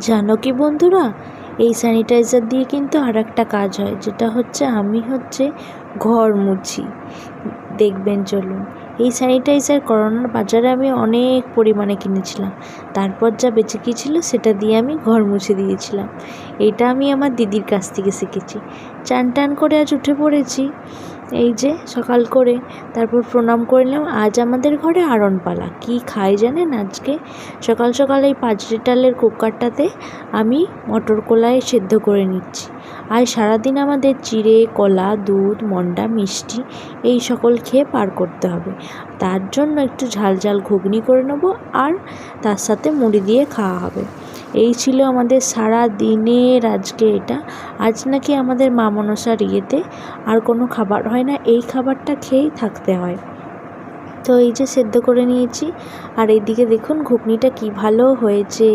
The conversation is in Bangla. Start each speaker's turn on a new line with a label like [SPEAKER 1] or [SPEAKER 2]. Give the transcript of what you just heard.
[SPEAKER 1] জানো কি বন্ধুরা, এই স্যানিটাইজার দিয়ে কিন্তু আর একটা কাজ হয়, যেটা হচ্ছে আমি ঘর মুছি। দেখবেন চলুন। এই স্যানিটাইজার করোনার বাজারে আমি অনেক পরিমাণে কিনেছিলাম, তারপর যা বেঁচে গিয়েছিল সেটা দিয়ে আমি ঘর মুছে দিয়েছিলাম। এটা আমি আমার দিদির কাছ থেকে শিখেছি। চান টান করে আজ উঠে পড়েছি, এই যে সকাল করে, তারপর প্রণাম করে নিলাম। আজ আমাদের ঘরে আড়নপালা। কি খাই জানেন? আজকে সকাল সকাল এই 5 লিটারের কুকারটাতে আমি মটর কলাই সেদ্ধ করে নিচ্ছি। আর সারাদিন আমাদের চিড়ে, কলা, দুধ, মন্ডা, মিষ্টি এই সকল খেয়ে পার করতে হবে। তার জন্য একটু ঝাল ঝাল ঘুগনি করে নেব, আর তার সাথে মুড়ি দিয়ে খাওয়া হবে। এই ছিল আমাদের সারা দিনের আজকে এটা। আজ নাকি আমাদের মা মনসার ইয়েতে আর কোনো খাবার হয় না, এই খাবারটা খেয়েই থাকতে হয়। তো এই যে সেদ্ধ করে নিয়েছি, আর এইদিকে দেখুন ঘুগনিটা কি ভালো হয়েছে।